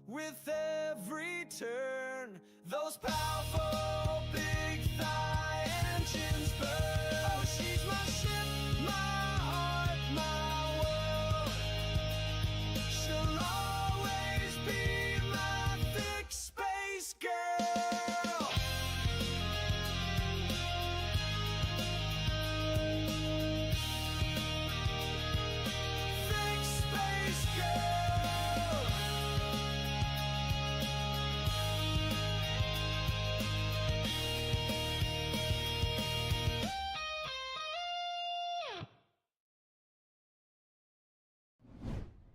with every turn. Those powerful big thigh engines burn. Oh, she's my ship, my heart, my world. She'll always be my thick space girl. Thick space girl.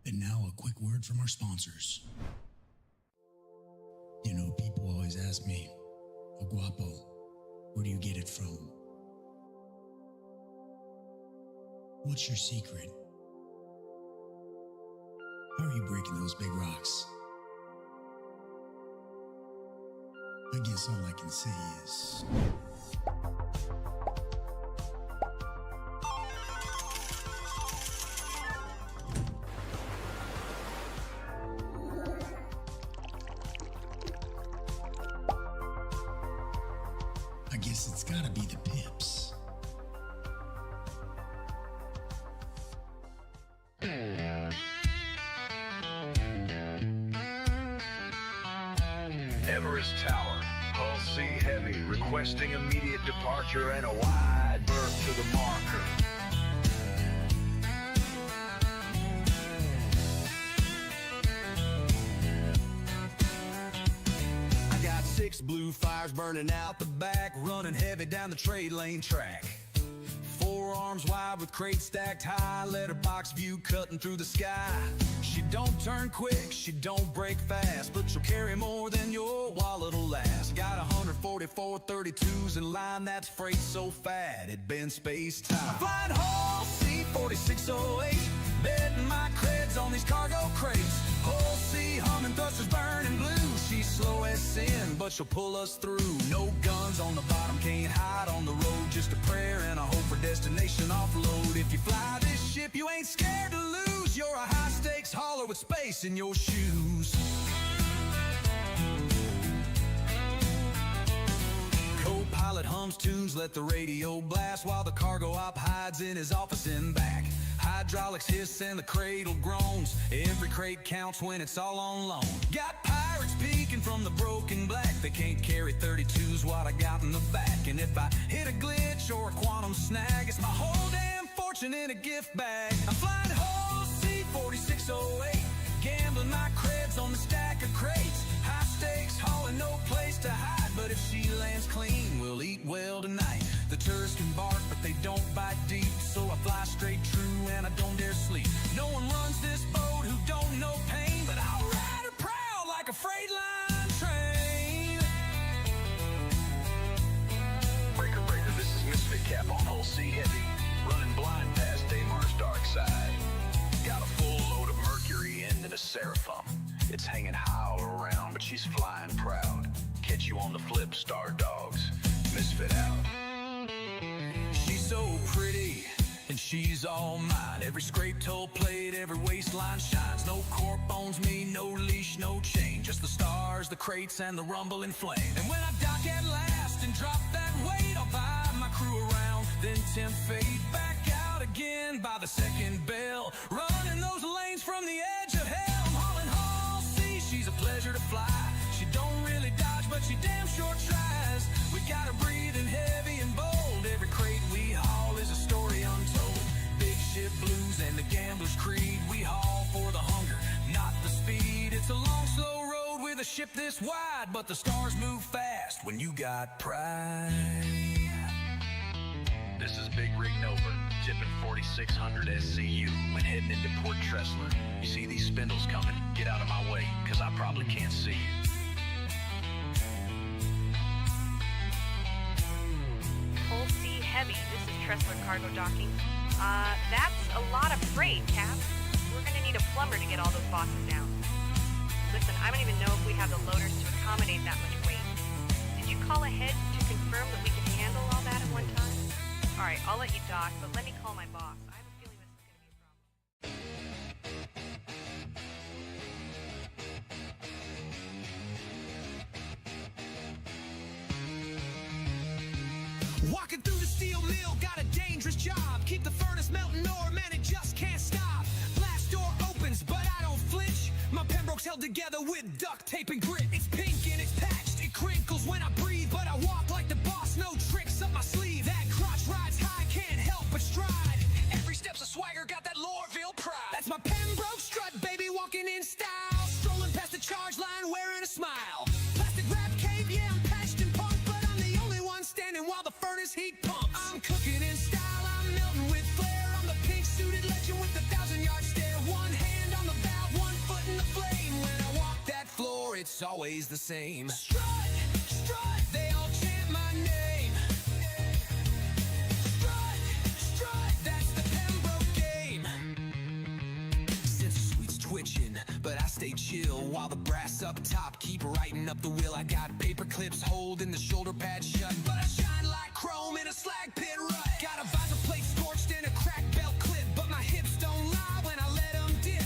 And now a quick word from our sponsors. You know, people always ask me, "Oh, guapo, where do you get it from? What's your secret? How are you breaking those big rocks?" I guess all I can say is... I guess it's gotta be the Pips. Everest Tower, hull C heavy, requesting immediate departure and a wide berth to the marker. I got 6 blue fires burning out the back, running heavy down the trade lane track. 4 arms wide with crates stacked high, letterbox view cutting through the sky. She don't turn quick, she don't break fast, but she'll carry more than your wallet'll last. Got 144 32s in line, that's freight so fat it bends space-time. Flying Hull C-4608, betting my creds on these cargo crates. Hull C humming, thrusters burning blue. She's slow as sin, but she'll pull us through. No guns on the bottom, can't hide on the road. Just a prayer and a hope for destination offload. If you fly this ship, you ain't scared to lose. You're a high-stakes hauler with space in your shoes. Co-pilot hums tunes, let the radio blast, while the cargo op hides in his office in back. Hydraulics hiss and the cradle groans. Every crate counts when it's all on loan. Got pirates peeking from the broken black. They can't carry 32s, what I got in the back. And if I hit a glitch or a quantum snag, it's my whole damn fortune in a gift bag. I'm flying Hull C-4608, gambling my creds on the stack of crates. High stakes, hauling, no place to hide. But if she lands clean, we'll eat well tonight. The tourists can bark, but they don't bite deep. So I fly straight true and I don't dare sleep. No one runs this boat who don't know pain, but I'll ride her proud like a freight line train. Breaker, breaker, this is Misfit Cap on Hull C heavy, running blind past Damar's dark side. Got a full load of Mercury in the Seraphim. It's hanging high all around, but she's flying proud. Catch you on the flip, Star Dogs. Misfit out. She's so pretty, and she's all mine. Every scrape toe plate, every waistline shines. No cork bones me, no leash, no chain. Just the stars, the crates, and the rumbling flame. And when I dock at last and drop that weight, I'll vibe my crew around, then tempt fate back out again by the second bell. Running those lanes from the edge of hell. I'm hauling Hull C, she's a pleasure to fly. She don't really dodge, but she damn sure tries. We got her breathing heavy and bold. Every crate we haul is a story untold. Big ship blues and the gambler's creed. We haul for the hunger, not the speed. It's a long, slow road with a ship this wide, but the stars move fast when you got pride. This is Big Rig Nova, tipping 4600 SCU when heading into Port Tressler. You see these spindles coming? Get out of my way, cause I probably can't see you. Hull C heavy, this is Tressler Cargo Docking. That's a lot of freight, Cap. We're gonna need a plumber to get all those boxes down. Listen, I don't even know if we have the loaders to accommodate that much weight. Did you call ahead to confirm that we can handle all that at one time? Alright, I'll let you dock, but let me call my boss. I have a feeling this is gonna be a problem. Walking through the steel mill, got a dangerous job. Keep the furnace melting ore, man, it just can't stop. Blast door opens, but I don't flinch. My Pembroke's held together with duct tape and grit. It's pink and it's patched, it crinkles when I breathe, but I walk like the boss, no tricks up my sleeve. That crotch rides high, can't help but stride. Every step's a swagger, got that Lorville pride. That's my Pembroke strut, baby, walking in style. Strolling past the charge line, wearing a smile. Plastic wrap cape, yeah, I'm patched and punked, but I'm the only one standing while the furnace heat pumps. I'm cooking in style, I'm melting with flair. I'm the pink-suited legend with the 1,000-yard stare. One hand on the valve, one foot in the flame. When I walk that floor, it's always the same. Strut, strut, they all chant my name. Strut, strut, that's the Pembroke game. Since the sweet's twitching, but I stay chill while the brass up top keep writing up the will. I got paper clips holding the shoulder pad shut, but I shine like chrome in a slag pit rut. Got a visor plate scorched and a crack belt clip, but my hips don't lie when I let them dip.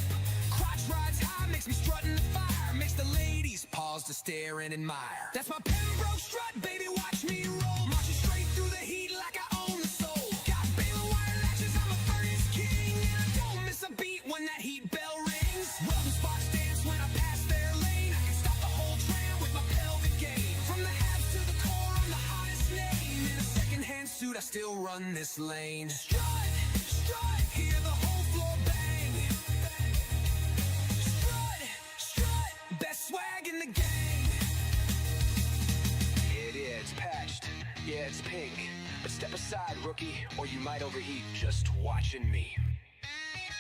Crotch rides high, makes me strut in the fire, makes the ladies pause to stare and admire. That's my Pembroke strut, baby, watch me roll. Marching straight through the heat like I own the soul. Got baling wire latches, I'm a furnace king, and I don't miss a beat when that heat bell rings. Welding sparks dance when I pass their lane. I can stop the whole tram with my pelvic gate. From the halves to the core, I'm the hottest name. In a second-hand suit, I still run this lane. Strut, strut, hear the whole floor bang. Strut, strut, best swag in the gang. Yeah, it's patched. Yeah, it's pink. But step aside, rookie, or you might overheat just watching me.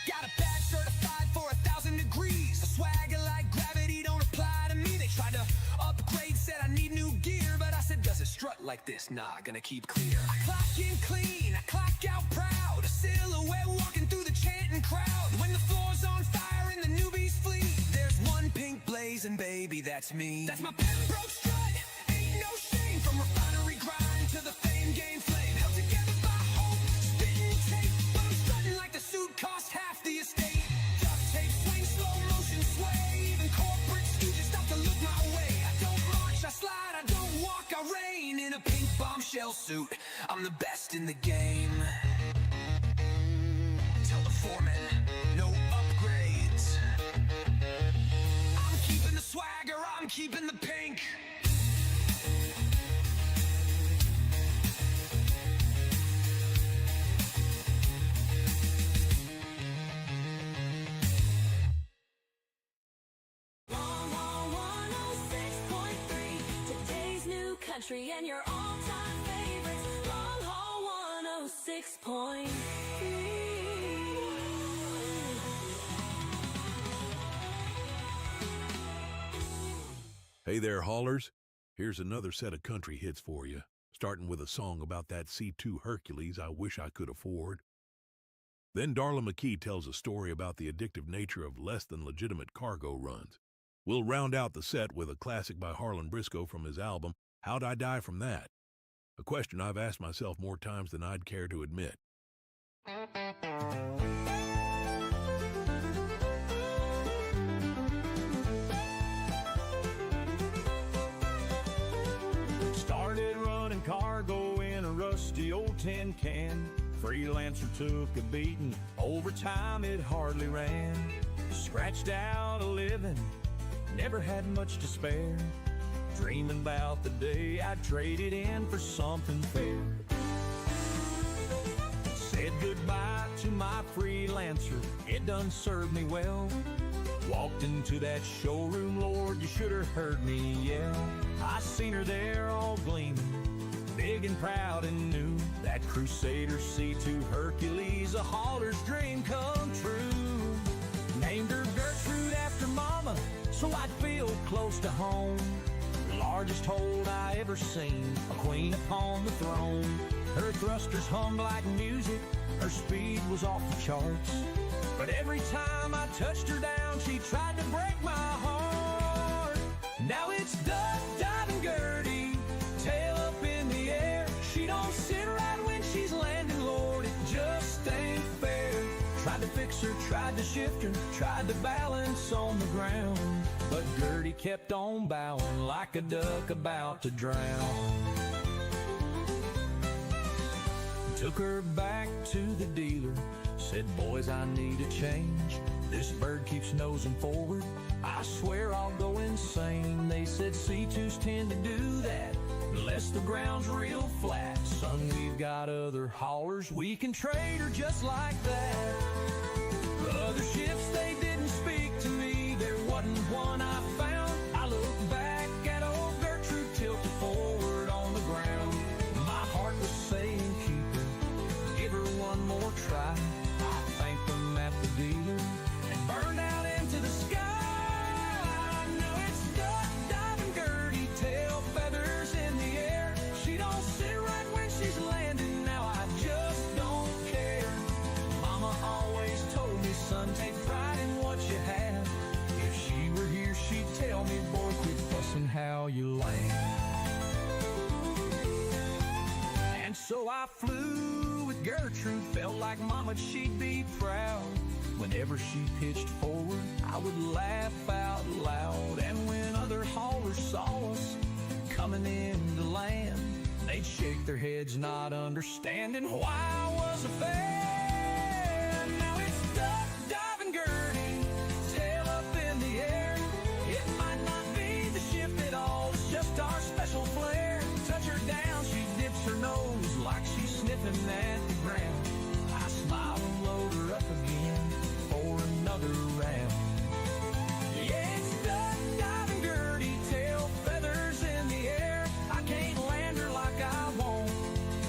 Got a badge certified for 1,000 degrees. A swagger like gravity don't apply to me. They tried to upgrade, said I need new gear, but I said, does it strut like this? Nah, gonna keep clear. I clock in clean, I clock out proud. A silhouette walking through the chanting crowd. When the floor's on fire and the newbies flee, there's one pink blazing, baby, that's me. That's my Pembroke strut, ain't no shame. From refinery grind to the fame game flame. Held together by hope, spitting tape. But I'm strutting like the suit cost half the estate. Duct tape, swing, slow motion sway. Even corporate stooges stop to look my way. I don't march, I slide, I don't walk, I reign. In a pink bombshell suit, I'm the best in the game. Tell the foreman, no upgrades. I'm keeping the swagger, I'm keeping the pink. Country and your all-time favorites. Long Haul 106.3. Hey there, haulers. Here's another set of country hits for you, starting with a song about that C2 Hercules I wish I could afford. Then Darla McKee tells a story about the addictive nature of less-than-legitimate cargo runs. We'll round out the set with a classic by Harlan Briscoe from his album, How'd I Die From That? A question I've asked myself more times than I'd care to admit. Started running cargo in a rusty old tin can. Freelancer took a beating, over time it hardly ran. Scratched out a living, never had much to spare. Dreaming about the day I'd trade it in for something fair. Said goodbye to my freelancer, it done served me well. Walked into that showroom, Lord, you should have heard me yell. I seen her there all gleaming, big and proud and new. That Crusader C2 Hercules, a hauler's dream come true. Named her Gertrude after Mama, so I'd feel close to home. Largest hold I ever seen, a queen upon the throne. Her thrusters hummed like music, her speed was off the charts. But every time I touched her down, she tried to break my heart. Now it's duck diving Gertie, tail up in the air. She don't sit right when she's landing, Lord, it just ain't fair. Tried to fix her, tried to shift her, tried to balance on the ground. But Gertie kept on bowing like a duck about to drown. Took her back to the dealer, said, boys, I need a change. This bird keeps nosing forward, I swear I'll go insane. They said C2s tend to do that, unless the ground's real flat. Son, we've got other haulers, we can trade her just like that. Other ships, they didn't speak to me, there wasn't one I found. I looked back at old Gertrude tilted forward on the ground. My heart was saying, keep her, give her one more try. I thanked them at the dealer and burned out into the sky. Now it's duck diving Gertie, tail feathers in the air. She don't sit right when she's landing, now I just don't care. Mama always told me, son, take pride in what you have. If she were here, she'd tell me, boy, quit fussing how you land. And so I flew with Gertrude, felt like Mama, she'd be proud. Whenever she pitched forward, I would laugh out loud. And when other haulers saw us coming into land, they'd shake their heads, not understanding why I was a fan. Now it's duck diving Gertie, tail up in the air. It might not be the ship at all, it's just our special flair. Touch her down, she dips her nose like she's sniffing at the ground. I smile and load her up again for another round. Yeah, it's duck diving Gertie, tail feathers in the air. I can't land her like I want,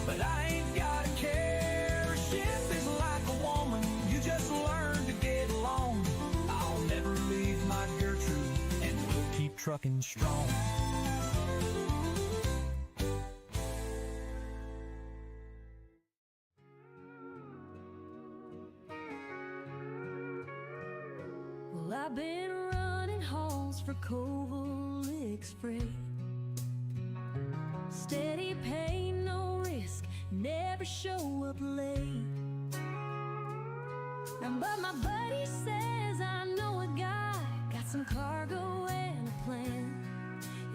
but I ain't gotta care. A ship is like a woman, you just learn to get along. I'll never leave my Gertrude, and we'll keep trucking strong. Well, I've been running halls for Covalix Freight. Steady pay, no risk, never show up late. But my buddy says I know a guy, got some cargo and a plan.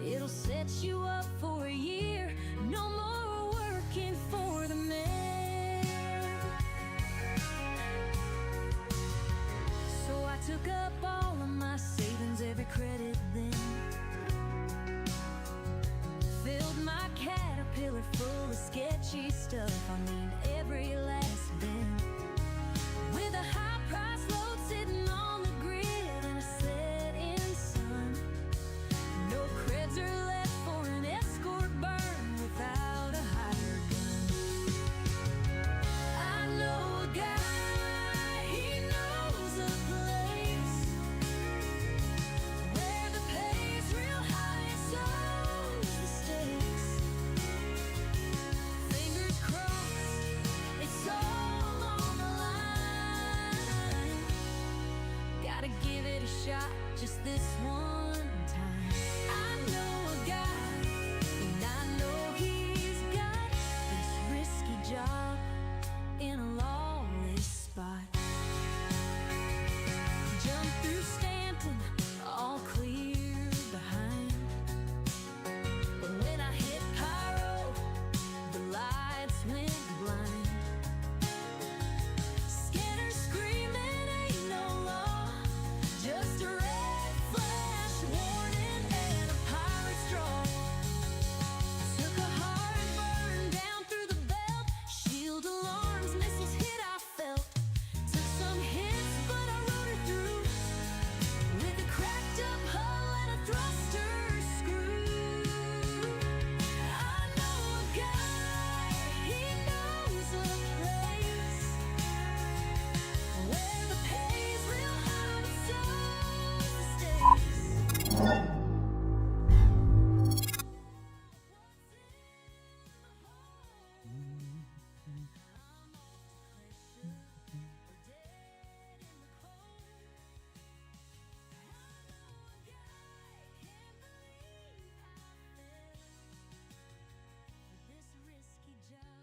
It'll set you up for a year, no more working for the man. So I took up all of my savings, every credit then. Filled my Caterpillar full of sketchy stuff, I mean every last bin. With a high price load sitting on the grid and a set-in sun. No creds are left for an escort burn without a hired gun. I know a guy, he knows a place where the pay's real high and so's the stakes. Fingers crossed, it's all on the line. Gotta give it a shot, just this one time. I know a guy, and I know he's got this risky job in a lawless spot. Jump through Stanton, all clear behind. But when I hit Pyro, the lights went blind. Skinner screaming, ain't no law, just a red flash warning and a pirate's draw. Took a hard burn down through the belt, shield alarms, missiles hit, I felt. Took some hits, but I rode her through with a cracked up hull and a thruster screw. I know a guy, he knows a place where the pay's real high and so's the stakes. This risky job.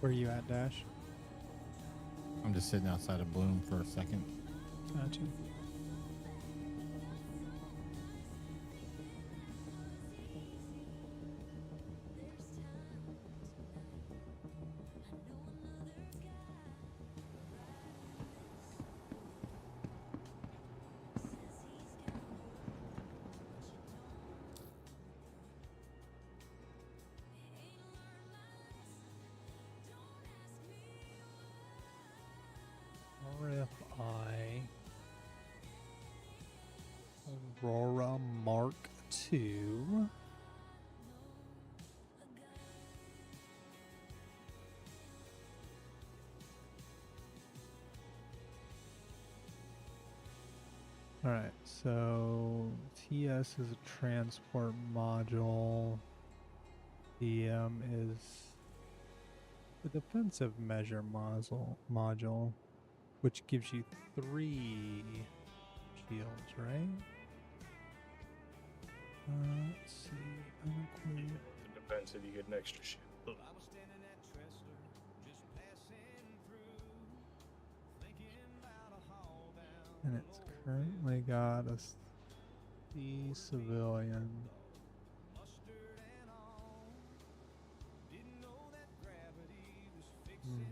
Where are you at, Dash? I'm just sitting outside of Bloom for a second. Gotcha. RFI Aurora Mark II. Alright, so TS is a transport module. DM is the defensive measure module, which gives you 3 shields, right? Let's see. Unequipped. The defensive, you get an extra shield. And it's currently got a C civilian. Hmm.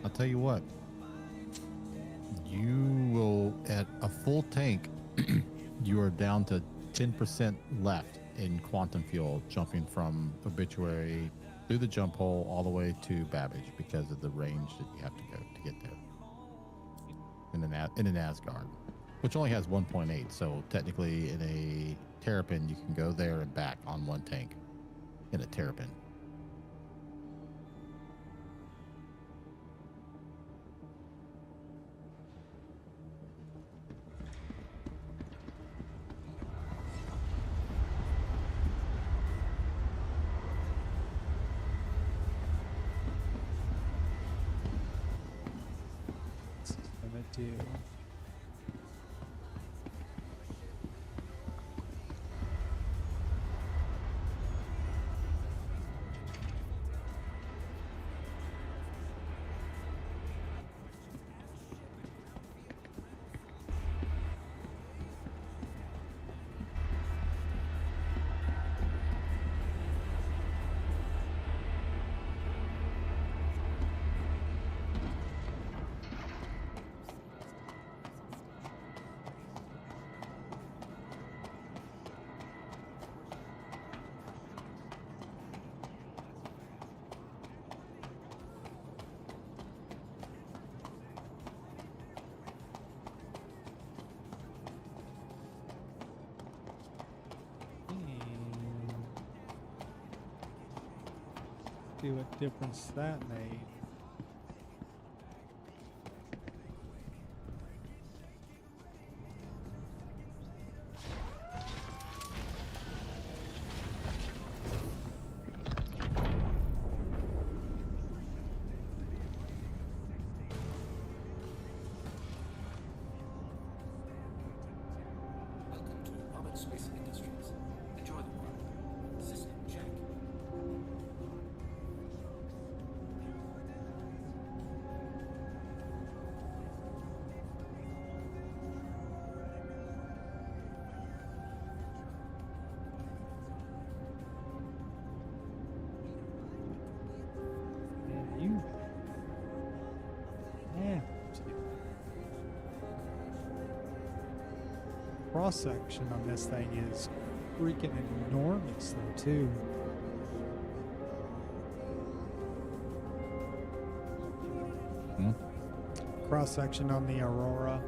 I'll tell you what. You will, at a full tank, you are down to 10% left in quantum fuel, jumping from Obituary through the jump hole all the way to Babbage because of the range that you have to go to get there. In an Asgard, which only has 1.8, so technically in a Terrapin you can go there and back on one tank in a Terrapin. Do. See what difference that made. cross section on this thing is freaking enormous, though, too. Hmm? Cross section on the Aurora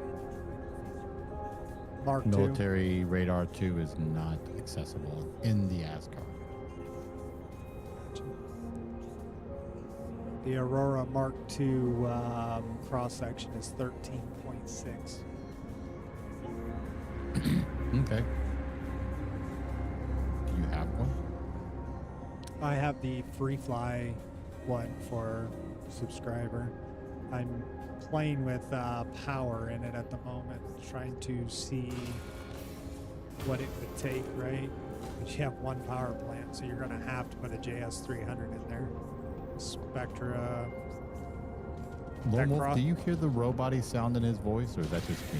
Mark II. Military radar 2 is not accessible in the Asgard. The Aurora Mark II cross section is 13.6. Okay. Do you have one? I have the Free Fly one for subscriber. I'm playing with power in it at the moment, trying to see what it would take, right? But you have one power plant, so you're going to have to put a JS300 in there. Spectra. Lone Wolf, Cross- do you hear the robot-y sound in his voice, or is that just me?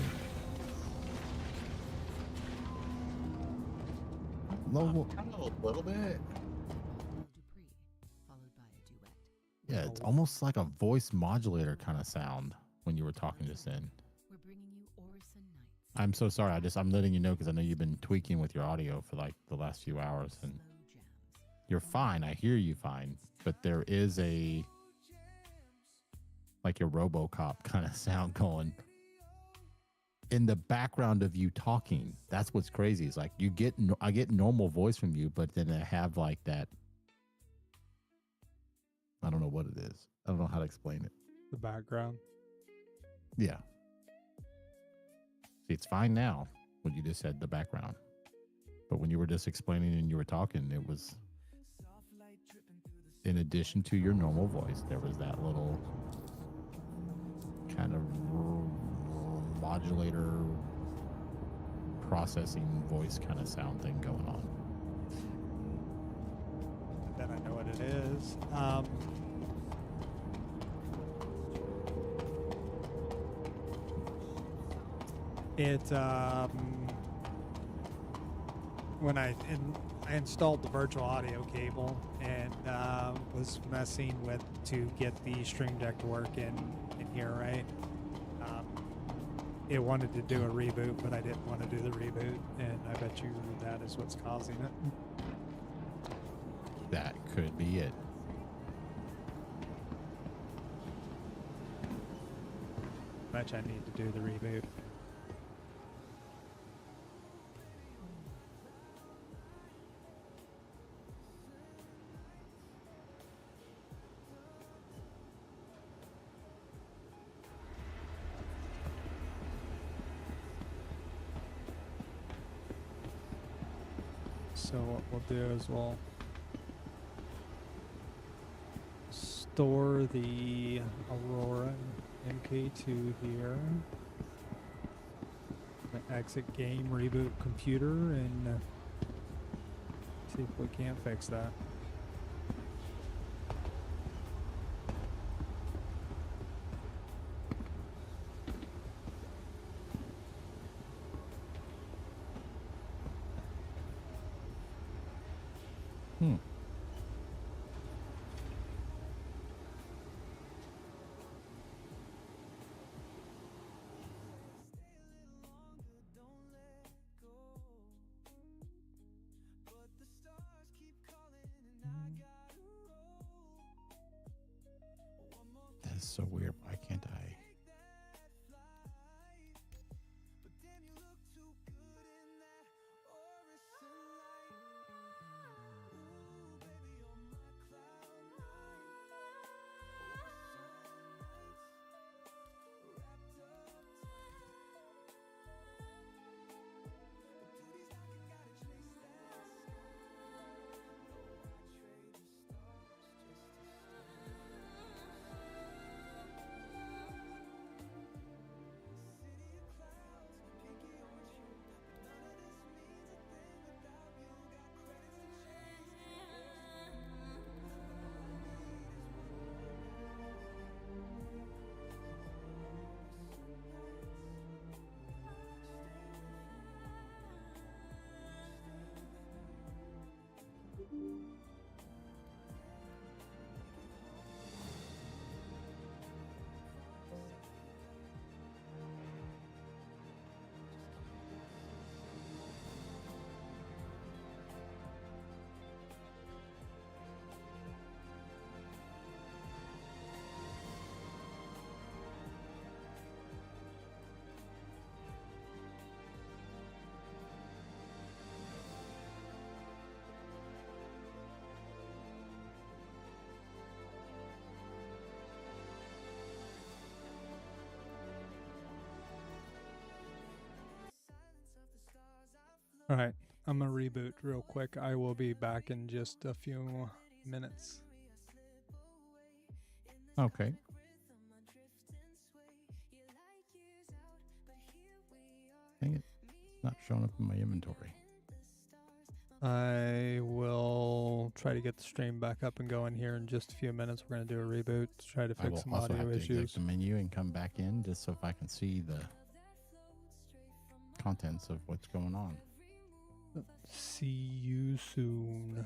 Lone Wolf. A little bit. Yeah, it's almost like a voice modulator kind of sound when you were talking just then. I'm so sorry. I'm letting you know because I know you've been tweaking with your audio for like the last few hours, and you're fine. I hear you fine, but there is like a RoboCop kind of sound going in the background of you talking. That's what's crazy. It's like I get normal voice from you, but then I have like that. I don't know what it is. I don't know how to explain it. The background. Yeah. See, it's fine now when you just said the background. But when you were just explaining and you were talking, it was, in addition to your normal voice, there was that little kind of modulator processing voice kind of sound thing going on. Then I know what it is. When I installed the virtual audio cable and was messing with to get the Stream Deck to work in here, right? It wanted to do a reboot, but I didn't want to do the reboot, and I bet you that is what's causing it. That could be it. Bet you I need to do the reboot. So what we'll do is we'll store the Aurora MK2 here. Exit game, reboot computer, and see if we can't fix that. That's so weird. Why can't I? All right, I'm gonna reboot real quick. I will be back in just a few minutes. Okay. Dang it. It's not showing up in my inventory. I will try to get the stream back up and going here in just a few minutes. We're gonna do a reboot to try to I fix will some also audio have to exit issues. the menu and come back in just so if I can see the contents of what's going on. See you soon.